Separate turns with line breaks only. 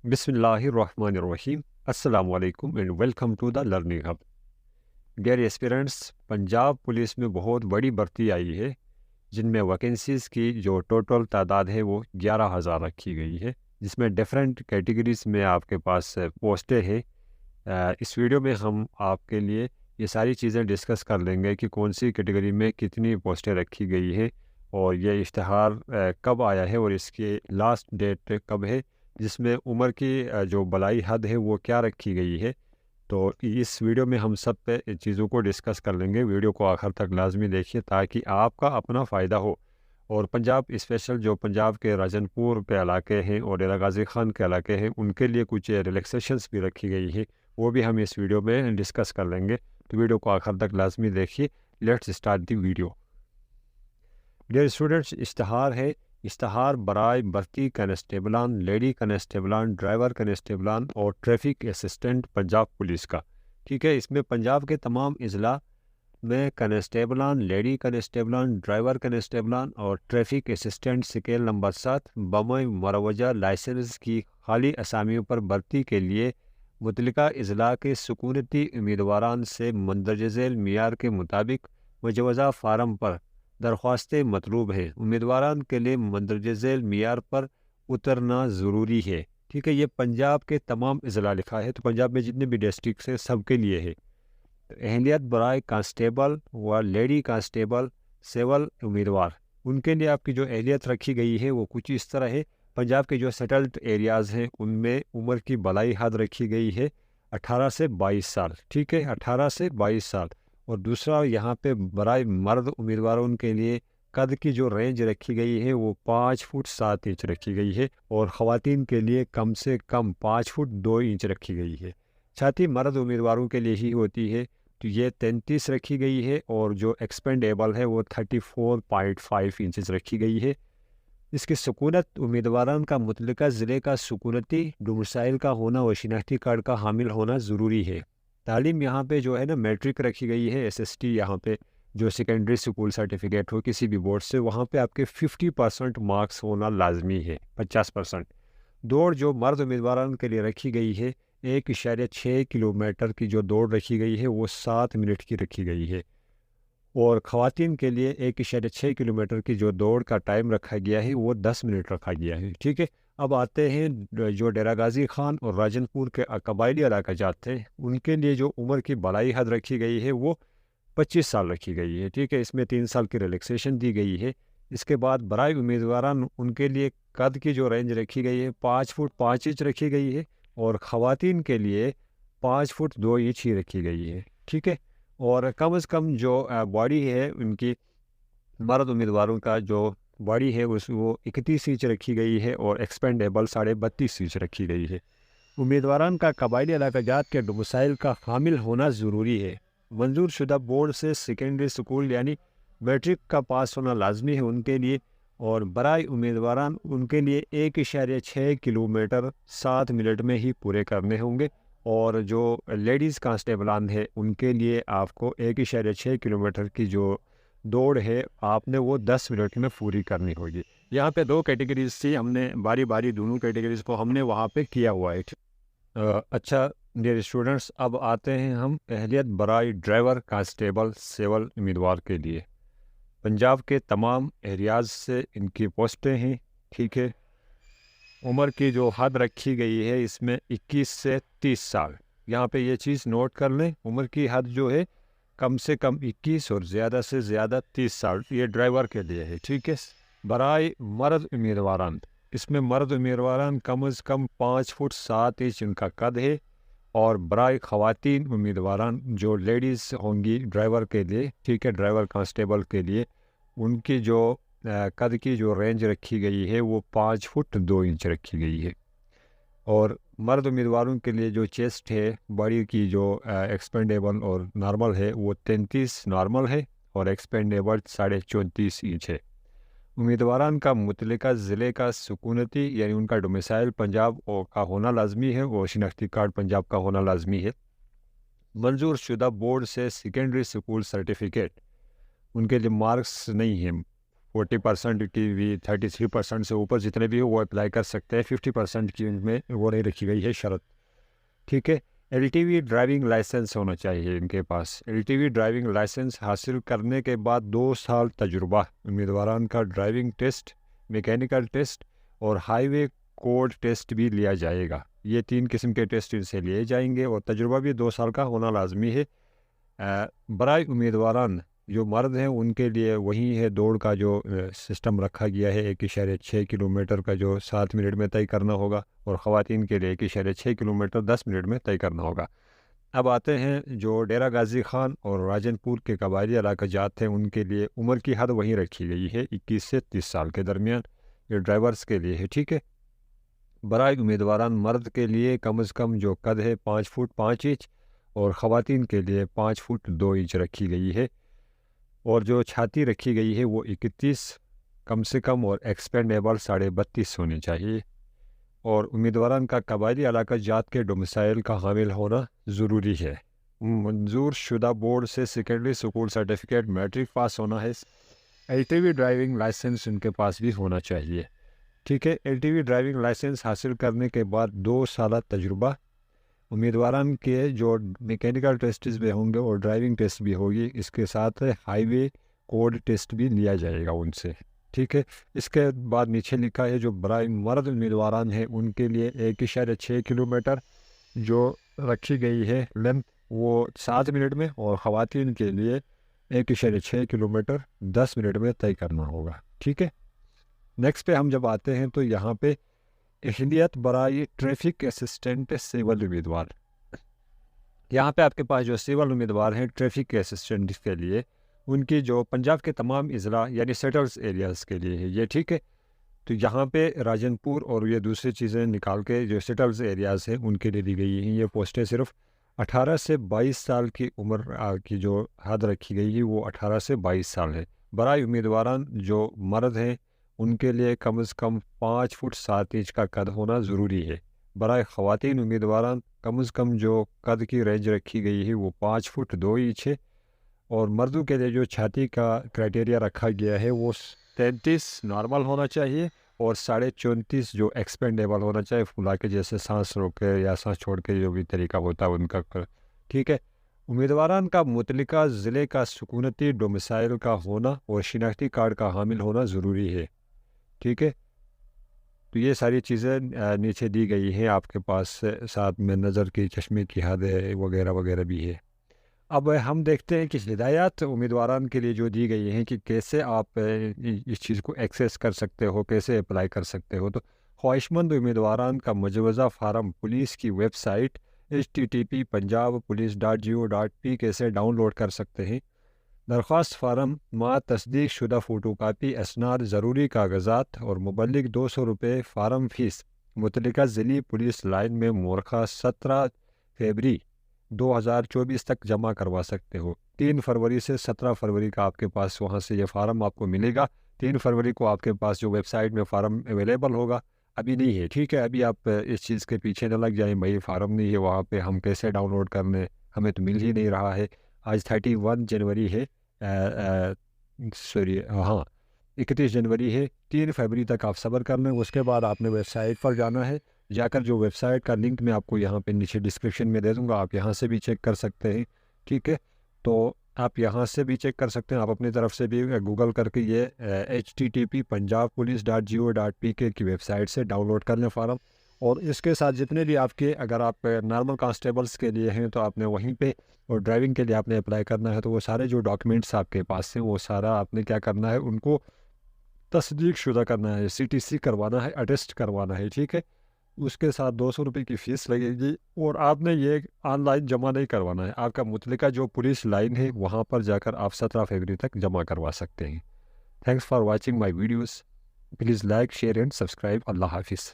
बिस्मिल्लाहिर्रहमानिर्रहीम। अस्सलाम वालेकुम and welcome to the learning hub. Dear aspirants, Punjab police में बहुत बड़ी भर्ती आई है, जिनमें वैकेंसीज़ की जो टोटल तादाद है वो 11,000 रखी गई है, जिसमें डिफरेंट कैटेगरीज़ में आपके पास पोस्टें हैं। इस वीडियो में हम आपके लिए ये सारी चीज़ें डिस्कस कर लेंगे कि कौन सी कैटेगरी में कितनी पोस्टें रखी गई है और ये इश्तहार कब आया है और इसकी लास्ट डेट कब है, जिसमें उम्र की जो बलाई हद है वो क्या रखी गई है। तो इस वीडियो में हम सब पे चीज़ों को डिस्कस कर लेंगे। वीडियो को आखिर तक लाजमी देखिए ताकि आपका अपना फ़ायदा हो। और पंजाब स्पेशल जो पंजाब के राजनपुर के इलाके हैं और डेरा गाजी खान के इलाके हैं, उनके लिए कुछ रिलैक्सेशंस भी रखी गई है, वो भी हम इस वीडियो में डिस्कस कर लेंगे। तो वीडियो को आखिर तक लाजमी देखिए। Let's start the video. Dear students, इश्तहार है, इश्तहार बराए भर्ती कनेस्टेबलान, लेडी कनेस्टेबलान, ड्राइवर कनेस्टेबलान और ट्रैफिक असिस्टेंट पंजाब पुलिस का। ठीक है, इसमें पंजाब के तमाम अजला में कनेस्टेबलान, लेडी कनेस्टेबलान, ड्राइवर कनेस्टेबलान और ट्रैफिक असिस्टेंट स्केल नंबर 7 बमई मरवजा लाइसेंस की खाली असामियों पर भर्ती के लिए मुतलका अजला के सुकूनती उम्मीदवारान से मंदरज झैल मियार के मुताबिक मुजवज़ा फार्म पर दरख्वास्तें मतलूब हैं। उम्मीदवारान के लिए मंदरज झैल मियार पर उतरना ज़रूरी है। ठीक है, ये पंजाब के तमाम अजला लिखा है, तो पंजाब में जितने भी डिस्ट्रिक्ट हैं सब के लिए है। अहलियत बराए कांस्टेबल व लेडी कांस्टेबल सिविल उम्मीदवार, उनके लिए आपकी जो अहलियत रखी गई है वो कुछ इस तरह है। पंजाब के जो सेटल्ड एरियाज़ हैं उनमें उम्र की बलाई हद रखी गई है 18 से 22 साल। ठीक है, 18 से 22 साल। और दूसरा यहाँ पे बराए मर्द उम्मीदवारों के लिए कद की जो रेंज रखी गई है वो 5 फुट 7 इंच रखी गई है और ख़वातीन के लिए कम से कम 5 फुट 2 इंच रखी गई है। साथ ही मर्द उम्मीदवारों के लिए ही होती है, तो ये 33 रखी गई है और जो एक्सपेंडेबल है वो 34.5 इंचज़ रखी गई है। इसकी सुकूनत उम्मीदवारान का मुतलका ज़िले का सुकूनती डोमिसाइल का होना व शिनाख्ती कार्ड का हामिल होना ज़रूरी है। तालीम यहाँ पे जो है ना, मैट्रिक रखी गई है, SST यहाँ पे जो सेकेंडरी स्कूल सर्टिफिकेट हो किसी भी बोर्ड से, वहाँ पे आपके 50% मार्क्स होना लाजमी है, 50%। दौड़ जो मर्द उम्मीदवारान के लिए रखी गई है 1.6 किलोमीटर की जो दौड़ रखी गई है वो 7 मिनट की रखी गई है। और ख़वातीन के लिए 1.6 किलोमीटर की जो दौड़ का टाइम रखा गया है वो 10 मिनट रखा गया है। ठीक है, अब आते हैं जो डेरा गाजी खान और राजनपुर के कबायली इलाका जाते हैं, उनके लिए जो उम्र की बलाई हद रखी गई है वो 25 साल रखी गई है। ठीक है, इसमें 3 साल की रिलैक्सेशन दी गई है। इसके बाद बराए उम्मीदवारान उनके लिए कद की जो रेंज रखी गई है 5 फुट 5 इंच रखी गई है और ख़वातीन के लिए 5 फुट 2 इंच ही रखी गई है। ठीक है, और कम से कम जो बॉडी है उनकी मर्द उम्मीदवारों का जो बॉडी है उस वो 31 इंच रखी गई है और एक्सपेंडेबल 32.5 इंच रखी गई है। उम्मीदवारान का कबायली इलाका जात के डोमिसाइल का हामिल होना ज़रूरी है। मंजूर शुदा बोर्ड से सेकेंडरी स्कूल यानी मैट्रिक का पास होना लाजमी है उनके लिए। और बराए उम्मीदवारान उनके लिए 1.6 किलोमीटर 7 मिनट में ही पूरे करने होंगे। और जो लेडीज़ कांस्टेबलान है उनके लिए आपको 1.6 किलोमीटर की जो दौड़ है आपने वो 10 मिनट में पूरी करनी होगी। यहाँ पे 2 कैटेगरीज थी, हमने बारी बारी दोनों कैटेगरीज को हमने वहाँ पे किया हुआ है। अच्छा डियर स्टूडेंट्स, अब आते हैं हम अहलियत बराए ड्राइवर कांस्टेबल सिविल उम्मीदवार के लिए। पंजाब के तमाम एरियाज़ से इनकी पोस्टें हैं। ठीक है, उम्र की जो हद रखी गई है इसमें 21 से 30 साल। यहाँ पे ये चीज़ नोट कर लें, उम्र की हद जो है कम से कम 21 और ज़्यादा से ज़्यादा 30 साल, ये ड्राइवर के लिए है। ठीक है, बराए मर्द उम्मीदवारान, इसमें मर्द उम्मीदवारान कम से कम 5 फुट 7 इंच इनका कद है। और बराए ख़वातीन उम्मीदवारान जो लेडीज़ होंगी ड्राइवर के लिए, ठीक है, ड्राइवर कांस्टेबल के लिए, उनकी जो कद की जो रेंज रखी गई है वो 5 फुट 2 इंच रखी गई है। और मर्द उम्मीदवारों के लिए जो चेस्ट है, बॉडी की जो एक्सपेंडेबल और नॉर्मल है वो 33 नॉर्मल है और एक्सपेंडेबल 34.5 इंच है। उम्मीदवारान का मुतलका ज़िले का सुकूनती यानी उनका डोमिसाइल पंजाब का होना लाजमी है और शिनाख्ती कार्ड पंजाब का होना लाजमी है। मंजूर शुदा बोर्ड से सेकेंडरी स्कूल सर्टिफिकेट, उनके लिए मार्क्स नहीं हैं, 40% की भी, 33% से ऊपर जितने भी हो वो अप्लाई कर सकते हैं। 50% की उनमें वो नहीं रखी गई है शर्त, ठीक है। एलटीवी ड्राइविंग लाइसेंस होना चाहिए इनके पास। एलटीवी ड्राइविंग लाइसेंस हासिल करने के बाद 2 साल तजुर्बा, उम्मीदवारान का ड्राइविंग टेस्ट, मैकेनिकल टेस्ट और हाईवे कोड टेस्ट भी लिया जाएगा। ये 3 किस्म के टेस्ट इनसे लिए जाएंगे और तजुर्बा भी 2 साल का होना लाजमी है। बराए उम्मीदवारान जो मर्द हैं उनके लिए वही है दौड़ का जो सिस्टम रखा गया है, 1.6 किलोमीटर का जो 7 मिनट में तय करना होगा, और ख़वातीन के लिए 1.6 किलोमीटर 10 मिनट में तय करना होगा। अब आते हैं जो डेरा गाजी खान और राजनपुर के कबायली इलाका जात हैं, उनके लिए उम्र की हद वहीं रखी गई है 21 से 30 साल के दरमियान। ये ड्राइवर्स के लिए है, ठीक है। बराए उम्मीदवारान मर्द के लिए कम अज़ कम जो कद है 5 फुट 5 इंच और ख़वातीन के लिए 5 फुट 2 इंच रखी गई है। और जो छाती रखी गई है वो 31 कम से कम और एक्सपेंडेबल 32.5 होनी चाहिए। और उम्मीदवारान का कबायली इलाका जात के डोमिसाइल का हामिल होना ज़रूरी है। मंजूर शुदा बोर्ड से secondary school certificate, matric pass होना है। एलटीवी ड्राइविंग लाइसेंस इनके पास भी होना चाहिए, ठीक है। एलटीवी ड्राइविंग लाइसेंस हासिल करने के बाद 2 साल तजुर्बा, उम्मीदवारान के जो मैकेनिकल टेस्ट भी होंगे और ड्राइविंग टेस्ट भी होगी, इसके साथ हाईवे कोड टेस्ट भी लिया जाएगा उनसे, ठीक है। इसके बाद नीचे लिखा है जो बराए मर्द उम्मीदवारान हैं उनके लिए 1.6 किलोमीटर जो रखी गई है लेंथ वो 7 मिनट में, और ख़वातीन के लिए 1.6 किलोमीटर 10 मिनट में तय करना होगा, ठीक है। नेक्स्ट पे हम जब आते हैं तो यहाँ पे अहलियत बराए ट्रैफिक असिस्टेंट सिविल उम्मीदवार, यहाँ पे आपके पास जो सिविल उम्मीदवार हैं ट्रैफिक असिस्टेंट के लिए, उनकी जो पंजाब के तमाम अजला यानी सेटल्स एरियाज़ के लिए है ये, ठीक है। तो यहाँ पे राजनपुर और ये दूसरी चीज़ें निकाल के जो सेटल्स एरियाज़ हैं उनके लिए दी गई हैं। ये पोस्टें सिर्फ 18 से 22 साल की उम्र की जो हद रखी गई है वो 18 से 22 साल है। बराए उम्मीदवारान जो मर्द हैं उनके लिए कम अज़ कम 5 फुट 7 इंच का कद होना ज़रूरी है। बराए ख़वातीन उम्मीदवारान कम अज़ कम जो कद की रेंज रखी गई है वो 5 फुट 2 इंच है। और मर्दों के लिए जो छाती का क्राइटेरिया रखा गया है वो 33 नॉर्मल होना चाहिए और 34.5 जो एक्सपेंडेबल होना चाहिए, फुला के जैसे सांस रोक के या सांस छोड़ के जो भी तरीका होता है उनका, ठीक है। उम्मीदवारान का मुतलिका ज़िले का सुकूनती डोमिसाइल का होना और शिनाख्ती कार्ड का हामिल होना ज़रूरी है, ठीक है। तो ये सारी चीज़ें नीचे दी गई हैं आपके पास, साथ में नज़र की चश्मे की हद वगैरह वगैरह भी है। अब हम देखते हैं कि हिदायत उम्मीदवारान के लिए जो दी गई हैं कि कैसे आप इस चीज़ को एक्सेस कर सकते हो, कैसे अप्लाई कर सकते हो। तो ख्वाहिशमंद उम्मीदवारान का मुजवज़ा फ़ारम पुलिस की वेबसाइट http://punjabpolice.go.pk से डाउनलोड कर सकते हैं। दरख्वास्त फ़ारम माँ तस्दीक शुदा फ़ोटोकापी, असनाद, ज़रूरी कागज़ात और मुबल्लिग 200 रुपये फ़ारम फ़ीस मुतल्लिका ज़िली पुलिस लाइन में मोरखा 17 फरवरी 2024 तक जमा करवा सकते हो। 3 फरवरी से 17 फरवरी का आपके पास वहाँ से ये फ़ारम आपको मिलेगा। 3 फरवरी को आपके पास जो वेबसाइट में फ़ारम अवेलेबल होगा, अभी नहीं है, ठीक है। अभी आप इस चीज़ के पीछे न लग जाएं, भाई फ़ारम नहीं है वहाँ पे, हम कैसे डाउनलोड कर लें, हमें तो मिल ही नहीं रहा है। आज 31 जनवरी है, सॉरी हाँ 31 जनवरी है। 3 फरवरी तक आप सब्र कर लें, उसके बाद आपने वेबसाइट पर जाना है। जाकर जो वेबसाइट का लिंक मैं आपको यहाँ पे नीचे डिस्क्रिप्शन में दे दूँगा, आप यहाँ से भी चेक कर सकते हैं, ठीक है। तो आप यहाँ से भी चेक कर सकते हैं, आप अपनी तरफ से भी गूगल करके ये http://punjabpolice.go.pk की वेबसाइट से डाउनलोड कर लें फ़ारम। और इसके साथ जितने भी आपके, अगर आप नॉर्मल कांस्टेबल्स के लिए हैं तो आपने वहीं पे, और ड्राइविंग के लिए आपने अप्लाई करना है तो वो सारे जो डॉक्यूमेंट्स आपके पास हैं वो सारा आपने क्या करना है, उनको तस्दीक शुदा करना है, CTC करवाना है, अटेस्ट करवाना है, ठीक है। उसके साथ 200 रुपये की फ़ीस लगेगी और आपने ये ऑनलाइन जमा नहीं करवाना है, आपका मुतलिका जो पुलिस लाइन है वहाँ पर जाकर आप 17 फरवरी तक जमा करवा सकते हैं। Thanks for watching my videos, please like, share and subscribe. अल्लाह हाफिज़।